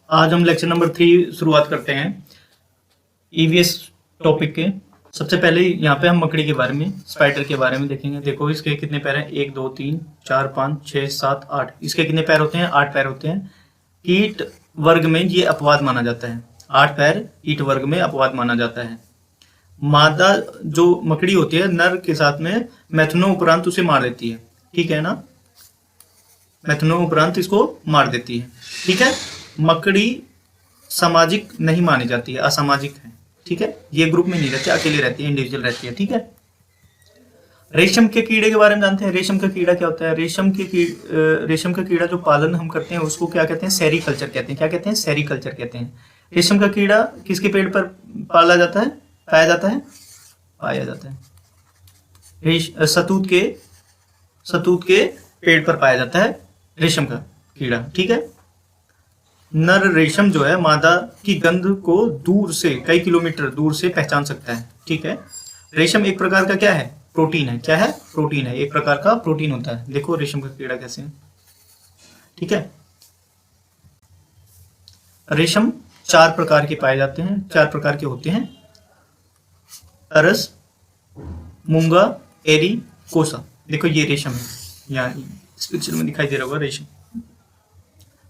आज हम lecture number 3 शुरुआत करते हैं ईवीएस टॉपिक के। सबसे पहले यहाँ पे हम मकड़ी के बारे में, स्पाइडर के बारे में देखेंगे। देखो इसके कितने पैर हैं, 1 2 3 4 5 6 7 8। इसके कितने पैर होते हैं, 8 पैर होते हैं। कीट वर्ग में ये अपवाद माना जाता है। 8 पैर कीट वर्ग में अपवाद माना जाता है। मादा जो मकड़ी होती है नर के साथ में मैथुनो उपरांत उसे मार देती है। ठीक है ना, मैथुनो उपरांत इसको मार देती है। ठीक है, मकड़ी सामाजिक नहीं मानी जाती है, असामाजिक है। ठीक है, ये ग्रुप में नहीं रहती, अकेले रहती है, इंडिविजुअल रहती है। ठीक है, रेशम के कीड़े के बारे में जानते हैं। रेशम का कीड़ा क्या होता है? रेशम का कीड़ा जो पालन हम करते हैं उसको क्या कहते हैं? सेरीकल्चर कहते हैं। क्या कहते हैं? सेरीकल्चर कहते हैं। रेशम का कीड़ा किसके पेड़ पर पाला जाता है, पाया जाता है? सतूत के पेड़ पर पाया जाता है रेशम का कीड़ा। ठीक है, नर रेशम जो है मादा की गंध को दूर से, कई किलोमीटर दूर से पहचान सकता है। ठीक है, रेशम एक प्रकार का क्या है? प्रोटीन है। क्या है? प्रोटीन है, एक प्रकार का प्रोटीन होता है। देखो रेशम का कीड़ा कैसे है। ठीक है, रेशम 4 प्रकार के पाए जाते हैं, 4 प्रकार के होते हैं। तरस, मूंगा, एरी, कोसा। देखो ये रेशम है, यहाँ इस पिक्चर में दिखाई दे रहा होगा रेशम।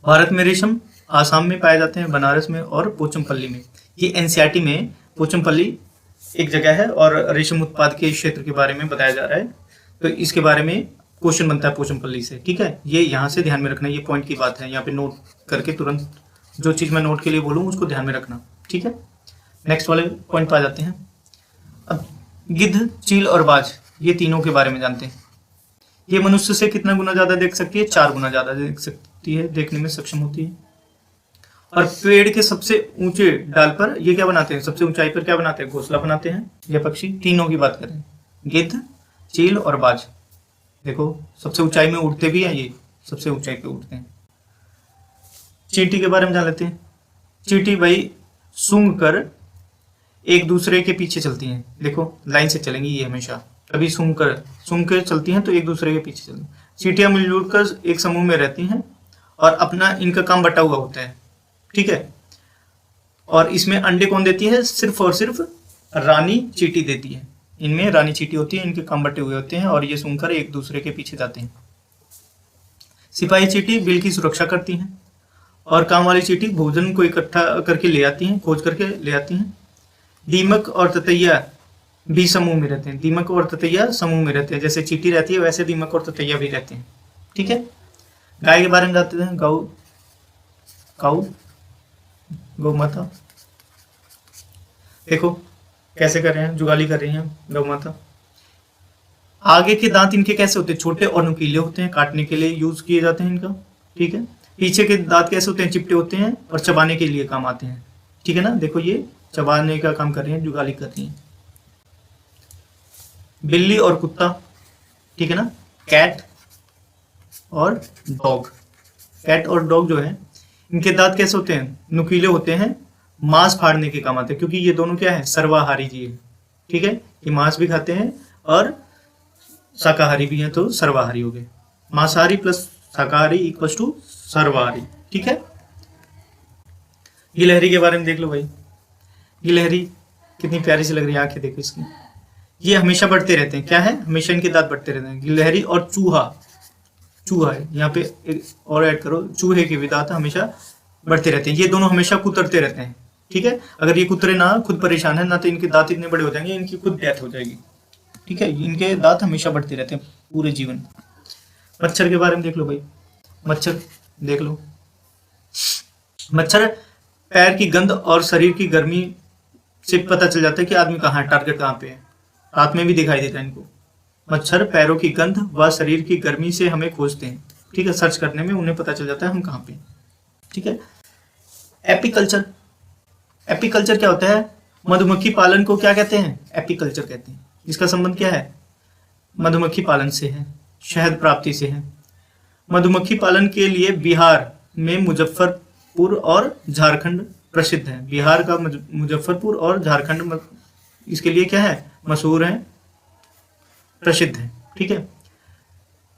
भारत में रेशम आसाम में पाए जाते हैं, बनारस में और पोचमपल्ली में। ये एनसीईआरटी में पोचमपल्ली एक जगह है और रेशम उत्पाद के क्षेत्र के बारे में बताया जा रहा है। तो इसके बारे में क्वेश्चन बनता है पोचमपल्ली से। ठीक है, ये यहाँ से ध्यान में रखना, ये पॉइंट की बात है। यहाँ पे नोट करके तुरंत जो चीज़ मैं नोट के लिए बोलूँ उसको ध्यान में रखना। ठीक है, नेक्स्ट वाले पॉइंट पर आ जाते हैं। अब गिद्ध, चील और बाज, ये तीनों के बारे में जानते हैं। ये मनुष्य से कितना गुना ज्यादा देख सकती है? 4 गुना ज्यादा देख सकती है, देखने में सक्षम होती है। और पेड़ के सबसे ऊंचे डाल पर ये क्या बनाते हैं? सबसे ऊंचाई पर क्या बनाते हैं? घोंसला बनाते हैं। ये पक्षी तीनों की बात करें, गिद्ध, चील और बाज, देखो सबसे ऊंचाई में उड़ते भी हैं, ये सबसे ऊंचाई पे उड़ते हैं। चींटी के बारे में जान लेते हैं। चींटी भाई सूंघ कर एक दूसरे के पीछे चलती हैं। देखो लाइन से चलेंगी ये हमेशा, कभी सूंघ कर चलती हैं तो एक दूसरे के पीछे चलती हैं। चींटियां मिलजुल कर एक समूह में रहती हैं और अपना इनका काम बटा हुआ होता है। ठीक है, और इसमें अंडे कौन देती है? सिर्फ और सिर्फ रानी चींटी देती है। इनमें रानी चींटी होती है, इनके काम बटे हुए होते हैं और ये सूंघकर एक दूसरे के पीछे जाते हैं। सिपाही चींटी बिल की सुरक्षा करती हैं और काम वाली चींटी भोजन को इकट्ठा करके ले आती हैं, खोज करके ले आती हैं। दीमक और ततैया भी समूह में रहते हैं। दीमक और ततैया समूह में रहते हैं, जैसे चींटी रहती है वैसे दीमक और ततैया भी रहते हैं। ठीक है, गाय के बारे में जानते हैं। गौ माता, देखो कैसे कर रहे हैं, जुगाली कर रही हैं गौ माता। आगे के दांत इनके कैसे होते हैं? छोटे और नुकीले होते हैं, काटने के लिए यूज किए जाते हैं इनका। ठीक है, पीछे के दांत कैसे होते हैं? चिपटे होते हैं और चबाने के लिए काम आते हैं। ठीक है ना, देखो ये चबाने का काम कर रही हैं, जुगाली कर रही हैं। बिल्ली और कुत्ता, ठीक है ना, कैट और डॉग जो है, इनके दांत कैसे होते हैं? नुकीले होते हैं, मांस फाड़ने के काम आते हैं, क्योंकि ये दोनों क्या है? सर्वाहारी जीव। ठीक है, ये मांस भी खाते हैं और शाकाहारी भी हैं, तो सर्वाहारी हो गए। मांसाहारी प्लस शाकाहारी इक्वल्स टू सर्वाहारी। ठीक है, गिलहरी के बारे में देख लो भाई। गिलहरी कितनी प्यारी सी लग रही है, आंखें देखो इसकी। ये हमेशा बढ़ते रहते हैं। क्या है? हमेशा इनके दांत बढ़ते रहते हैं। गिलहरी और चूहा है, यहाँ पे एक और ऐड करो, चूहे के भी दांत हमेशा बढ़ते रहते हैं। ये दोनों हमेशा कुतरते रहते हैं। ठीक है, अगर ये कुतरे ना, खुद परेशान है ना, तो इनके दांत इतने बड़े हो जाएंगे, इनकी खुद डेथ हो जाएगी। ठीक है, इनके दांत हमेशा बढ़ते रहते हैं पूरे जीवन। मच्छर के बारे में देख लो भाई। मच्छर देख लो, मच्छर पैर की गंध और शरीर की गर्मी से पता चल जाता है कि आदमी कहाँ है, टारगेट कहाँ पे है। रात में भी दिखाई देता है इनको। मच्छर पैरों की गंध व शरीर की गर्मी से हमें खोजते हैं। ठीक है, सर्च करने में उन्हें पता चल जाता है हम कहाँ पे। ठीक है, एपीकल्चर क्या होता है? मधुमक्खी पालन को क्या कहते हैं? एपीकल्चर कहते हैं। इसका संबंध क्या है? मधुमक्खी पालन से है, शहद प्राप्ति से है। मधुमक्खी पालन के लिए बिहार में मुजफ्फरपुर और झारखंड प्रसिद्ध है। बिहार का मुजफ्फरपुर और झारखंड इसके लिए क्या है? मशहूर है, प्रसिद्ध है। ठीक है,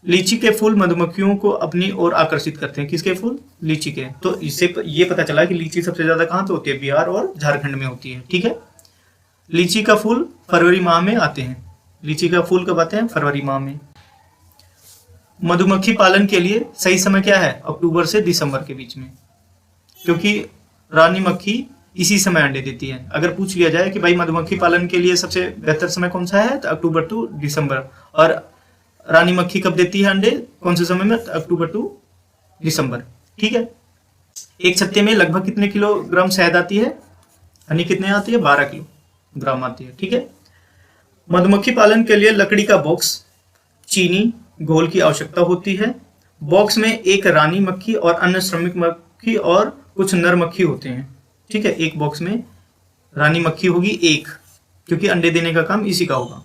लीची के फूल मधुमक्खियों को अपनी ओर आकर्षित करते हैं। किसके फूल? लीची के। तो इससे ये पता चला कि लीची सबसे ज्यादा कहाँ पे होती है? बिहार और झारखंड में होती है। ठीक है। लीची का फूल फरवरी माह में आते हैं। लीची का फूल कब आते हैं? फरवरी माह में। मधुमक्खी पालन के लिए सही समय क्या है? अक्टूबर से दिसंबर के बीच में, क्योंकि रानी मक्खी इसी समय अंडे देती है। अगर पूछ लिया जाए कि भाई मधुमक्खी पालन के लिए सबसे बेहतर समय कौन सा है, तो अक्टूबर टू दिसंबर। और रानी मक्खी कब देती है अंडे? कौन से समय में? अक्टूबर टू दिसंबर। ठीक है। एक छत्ते में लगभग कितने किलोग्राम शहद आती है? हनी कितने आती है? 12 किलोग्राम आती है। ठीक है। मधुमक्खी पालन के लिए लकड़ी का बॉक्स, चीनी घोल की आवश्यकता होती है। बॉक्स में एक रानी मक्खी और अन्य श्रमिक मक्खी और कुछ नर मक्खी होते हैं। ठीक है। एक बॉक्स में रानी मक्खी होगी एक, क्योंकि अंडे देने का काम इसी का होगा।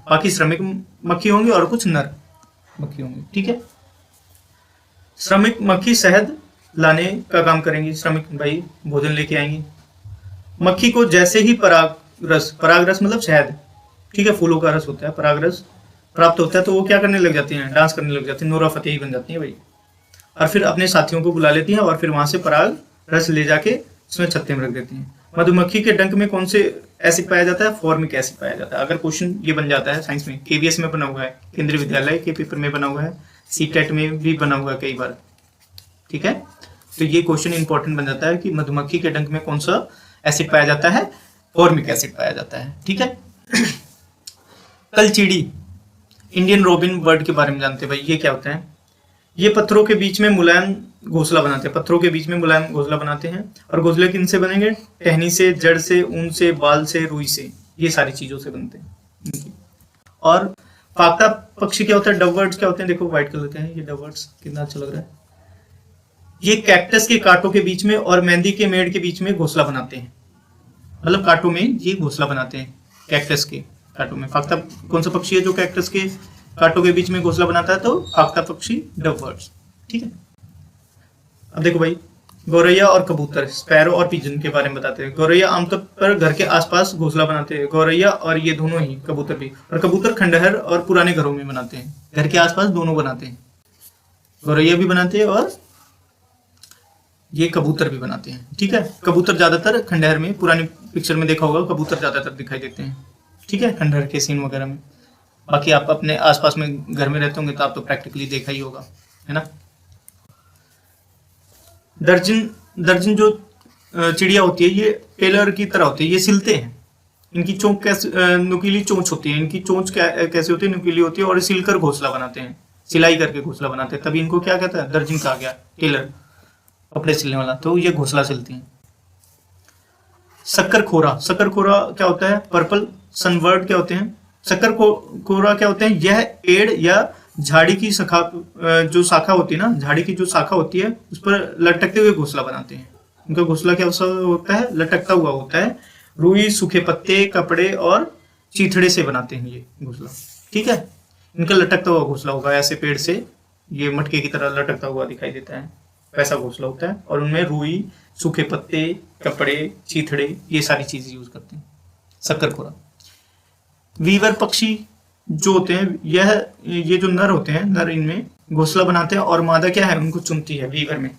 बाकी श्रमिक मक्खी होंगे और कुछ नर मक्खी होंगे। ठीक है। श्रमिक मक्खी शहद लाने का काम करेंगी। श्रमिक भाई भोजन लेके आएंगी। मक्खी को जैसे ही पराग रस मतलब शहद, ठीक है, फूलों का रस होता है, पराग रस प्राप्त होता है तो वो क्या करने लग जाती हैं? डांस करने लग जाती हैं, नोरा फतेही बन जाती है भाई। और फिर अपने साथियों को बुला लेती हैं और फिर वहां से पराग रस ले जाके उसमें छत्ते में रख देती हैं। मधुमक्खी के डंक में कौन से एसिड पाया जाता है? फॉर्मिक एसिड पाया जाता है। अगर क्वेश्चन ये बन जाता है साइंस में, केवीएस में बना हुआ है, केंद्रीय विद्यालय के पेपर में बना हुआ है, सीटेट में भी बना हुआ है कई बार। ठीक है। तो ये क्वेश्चन इंपॉर्टेंट बन जाता है कि मधुमक्खी के डंक में कौन सा एसिड पाया जाता है? फॉर्मिक एसिड पाया जाता है। ठीक है। कलचीड़ी, इंडियन रोबिन बर्ड के बारे में जानते हैं भाई। ये क्या होता है? ये पत्थरों के बीच में मुलायम घोंसला बनाते हैं। पत्थरों के बीच में मुलायम घोंसला बनाते हैं। और घोंसले किन से बनेंगे? टहनी से, जड़ से, ऊन से, बाल से, रुई से, ये सारी चीजों से बनते हैं। और फाख्ता पक्षी क्या होता है? डवबर्ड्स क्या होते हैं? देखो व्हाइट कलर के हैं ये डवबर्ड्स, कितना अच्छा लग रहा है। ये कैक्टस के कांटों के बीच में और मेहंदी के मेड़ के बीच में घोंसला बनाते हैं। मतलब कांटों में ये घोंसला बनाते हैं, कैक्टस के कांटों में। फाख्ता कौन सा पक्षी है जो कैक्टस के कांटों के बीच में घोंसला बनाता है? तो फाख्ता पक्षी, डवबर्ड्स। ठीक है। अब देखो भाई, गौरैया और कबूतर, स्पैरो और पिजन के बारे में बताते हैं। गौरैया आमतौर पर घर के आसपास घोंसला बनाते हैं। गौरैया और ये दोनों ही, कबूतर भी। और कबूतर खंडहर और पुराने घरों में बनाते हैं। घर के आसपास दोनों बनाते हैं, गौरैया भी बनाते हैं और ये कबूतर भी बनाते हैं। ठीक है। कबूतर ज्यादातर खंडहर में, पुरानी पिक्चर में देखा होगा, कबूतर ज्यादातर दिखाई देते हैं। ठीक है। खंडहर के सीन वगैरह में। बाकी आप अपने आसपास में घर में रहते होंगे तो आप तो प्रैक्टिकली देखा ही होगा, है ना। दर्जन जो चिड़िया होती है ये टेलर की तरह होती है। ये सिलते हैं। इनकी चोंच कैसे, नुकीली चोंच होती है। इनकी चोंच कैसे होती है? नुकीली होती है। और सिलकर घोंसला बनाते हैं, सिलाई करके घोंसला बनाते हैं। तभी इनको क्या कहता है? दर्जन कहा गया। टेलर, कपड़े सिलने वाला। तो ये घोंसला सिलती हैं। शक्करखोरा, शक्करखोरा क्या होता है? पर्पल सनबर्ड क्या होते हैं? शक्करखोरा क्या होते हैं? यह पेड़ या झाड़ी की जो शाखा होती है ना, झाड़ी की जो शाखा होती है उस पर लटकते हुए घोंसला बनाते हैं। उनका घोंसला क्या होता है? लटकता हुआ होता है। रुई, सूखे पत्ते, कपड़े और चीथड़े से बनाते हैं ये घोंसला। ठीक है। इनका लटकता हुआ घोंसला होगा, ऐसे पेड़ से ये मटके की तरह लटकता हुआ दिखाई देता है, वैसा घोंसला होता है। और उनमें रुई, सूखे पत्ते, कपड़े, चीथड़े, ये सारी चीजें यूज करते हैं। शक्करखोरा। वीवर पक्षी जो होते हैं, ये जो नर होते हैं, नर इनमें घोंसला बनाते हैं और मादा क्या है? उनको चुनती है। वीवर में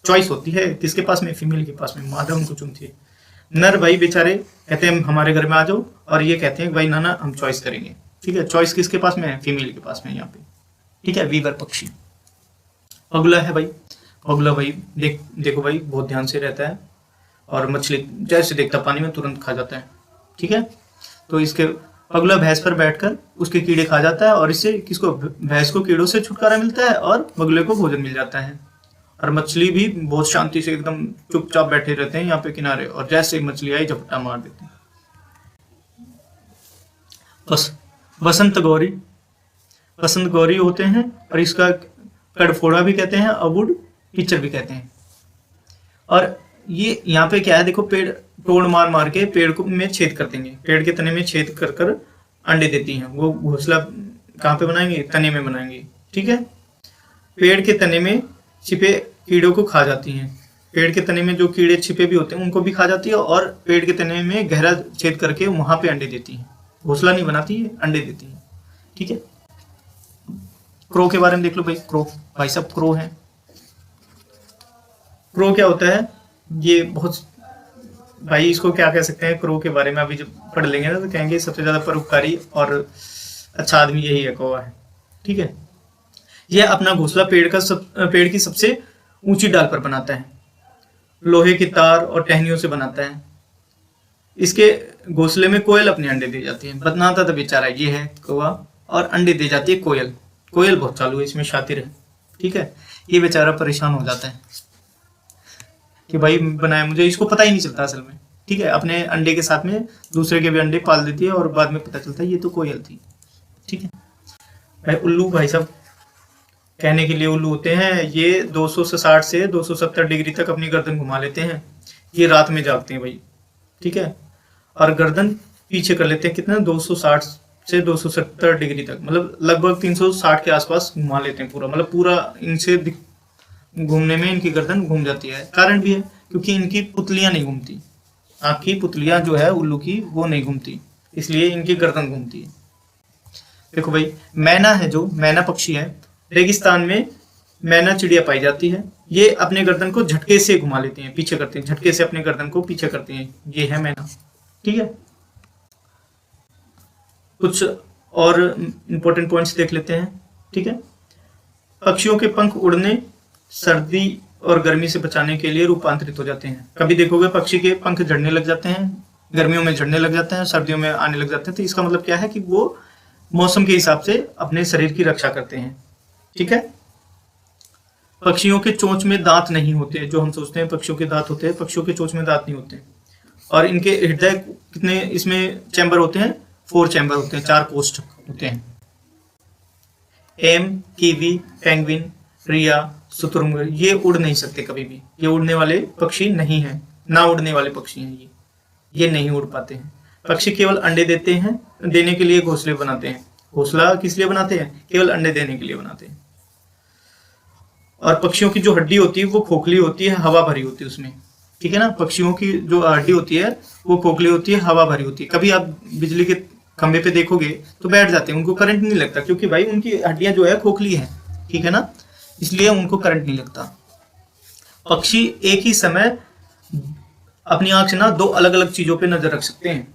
चॉइस होती है, किसके पास में? फीमेल के पास में। मादा उनको चुनती है। नर भाई बेचारे कहते हैं हमारे घर में आ जाओ, और ये कहते हैं भाई ना हम चॉइस करेंगे। ठीक है। चॉइस किसके पास में है? फीमेल के पास में यहाँ पे। ठीक है। वीवर पक्षी। अगला है भाई, अगला भाई देखो भाई, बहुत ध्यान से रहता है और मछली जैसे देखता पानी में तुरंत खा जाता है। ठीक है। तो इसके अगला भैंस पर बैठकर उसके कीड़े खा जाता है और इससे किसको? भैंस को कीड़ों से छुटकारा मिलता है और बगुले को भोजन मिल जाता है। और मछली भी बहुत शांति से एकदम चुपचाप बैठे रहते हैं यहाँ पे किनारे, और जैसे मछली आई झपट्टा मार देते हैं। बस बसंत गौरी, बसंत गौरी होते हैं और इसका कड़फोड़ा भी कहते हैं, अबुड कीचड़ भी कहते हैं। और ये यहाँ पे क्या है? देखो, पेड़ तोड़ मार मार के पेड़ को में छेद कर देंगे। पेड़ के तने में छेद कर कर अंडे देती हैं। वो घोंसला कहाँ पे बनाएंगे? तने में बनाएंगे। ठीक है। पेड़ के तने में छिपे कीड़ों को खा जाती हैं। पेड़ के तने में जो कीड़े छिपे भी होते हैं उनको भी खा जाती है, और पेड़ के तने में गहरा छेद करके वहां पे अंडे देती हैं। घोंसला नहीं बनाती है, अंडे देती हैं। ठीक है। क्रो के बारे में देख लो भाई। क्रो, भाई साहब क्रो है। क्रो क्या होता है, ये बहुत, भाई इसको क्या कह सकते हैं क्रो के बारे में अभी जब पढ़ लेंगे ना तो कहेंगे सबसे ज्यादा परोपकारी और अच्छा आदमी यही है, कौवा है। ठीक है, यह अपना घोंसला पेड़ की सबसे ऊंची डाल पर बनाता है, लोहे की तार और टहनियों से बनाता है। इसके घोंसले में कोयल अपने अंडे दे जाती है। बनाता तो बेचारा ये है कौवा, और अंडे दे जाती है कोयल। कोयल बहुत चालू है इसमें, शातिर है। ठीक है, ये बेचारा परेशान हो जाता है कि भाई बनाया मुझे, इसको पता ही नहीं चलता असल में। ठीक है, अपने अंडे के साथ में दूसरे के भी अंडे पाल देती है और बाद में पता चलता है ये तो कोयल थी। ठीक है भाई, उल्लू भाई साहब कहने के लिए उल्लू होते हैं। ये 260 से 270 डिग्री तक अपनी गर्दन घुमा लेते हैं। ये रात में जागते हैं भाई। ठीक है, और गर्दन पीछे कर लेते हैं कितना, 260 से 270 डिग्री तक, मतलब लगभग 360 के आसपास घुमा लेते हैं पूरा, मतलब पूरा इनसे घूमने में इनकी गर्दन घूम जाती है। कारण भी है क्योंकि इनकी पुतलियां नहीं घूमती, आँख की पुतलियां जो है उल्लू की वो नहीं घूमती, इसलिए इनकी गर्दन घूमती है। देखो भाई, मैना है, जो मैना पक्षी है, रेगिस्तान में मैना चिड़िया पाई जाती है। ये अपने गर्दन को झटके से घुमा लेते हैं, पीछे करते हैं, झटके से अपने गर्दन को पीछे करते हैं। ये है मैना। ठीक है, कुछ और इंपॉर्टेंट पॉइंट्स देख लेते हैं। ठीक है, पक्षियों के पंख उड़ने, सर्दी और गर्मी से बचाने के लिए रूपांतरित हो जाते हैं। कभी देखोगे पक्षी के पंख झड़ने लग जाते हैं, गर्मियों में झड़ने लग जाते हैं, सर्दियों में आने लग जाते हैं। तो इसका मतलब क्या है कि वो मौसम के हिसाब से अपने शरीर की रक्षा करते हैं। ठीक है, पक्षियों के चोंच में दांत नहीं होते। जो हम सोचते हैं पक्षियों के दांत होते हैं, पक्षियों के चोंच में दांत नहीं होते। और इनके हृदय कितने इसमें चैम्बर होते हैं, 4 चैम्बर होते हैं, 4 कोष्ठक होते हैं। एम, कीवी, पेंगुइन, रिया, शुतुरमुर्ग, ये उड़ नहीं सकते कभी भी। ये उड़ने वाले पक्षी नहीं है, ना उड़ने वाले पक्षी हैं ये नहीं उड़ पाते हैं। पक्षी केवल अंडे देने के लिए घोंसले बनाते हैं। घोंसला किस लिए बनाते हैं, केवल अंडे देने के लिए बनाते हैं। और पक्षियों की जो हड्डी होती है वो खोखली होती है, हवा भरी होती है उसमें। ठीक है ना, पक्षियों की जो हड्डी होती है वो खोखली होती है, हवा भरी होती है। कभी आप बिजली के खंभे पे देखोगे तो बैठ जाते हैं, उनको करंट नहीं लगता क्योंकि भाई उनकी हड्डियां जो है खोखली है। ठीक है ना, इसलिए उनको करंट नहीं लगता। पक्षी एक ही समय अपनी आंख से ना 2 अलग अलग चीजों पे नजर रख सकते हैं।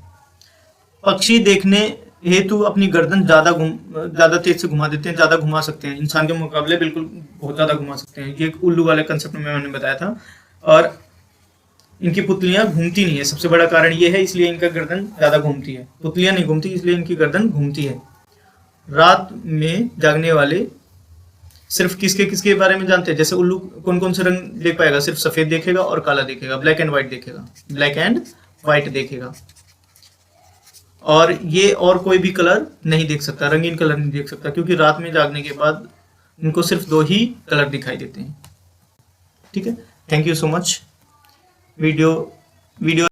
पक्षी देखने हेतु अपनी गर्दन ज्यादा तेज से घुमा देते हैं, ज्यादा घुमा सकते हैं, इंसान के मुकाबले बिल्कुल बहुत ज्यादा घुमा सकते हैं। ये उल्लू वाले कंसेप्ट में मैंने बताया था। और इनकी पुतलियां घूमती नहीं है, सबसे बड़ा कारण ये है, इसलिए इनका गर्दन ज्यादा घूमती है। पुतलियां नहीं घूमती इसलिए इनकी गर्दन घूमती है। रात में जागने वाले सिर्फ किसके बारे में जानते हैं, जैसे उल्लू कौन कौन से रंग देख पाएगा, सिर्फ सफेद देखेगा और काला देखेगा, ब्लैक एंड व्हाइट देखेगा, ब्लैक एंड व्हाइट देखेगा। और ये और कोई भी कलर नहीं देख सकता, रंगीन कलर नहीं देख सकता, क्योंकि रात में जागने के बाद इनको सिर्फ 2 ही कलर दिखाई देते हैं। ठीक है, thank you so much. Video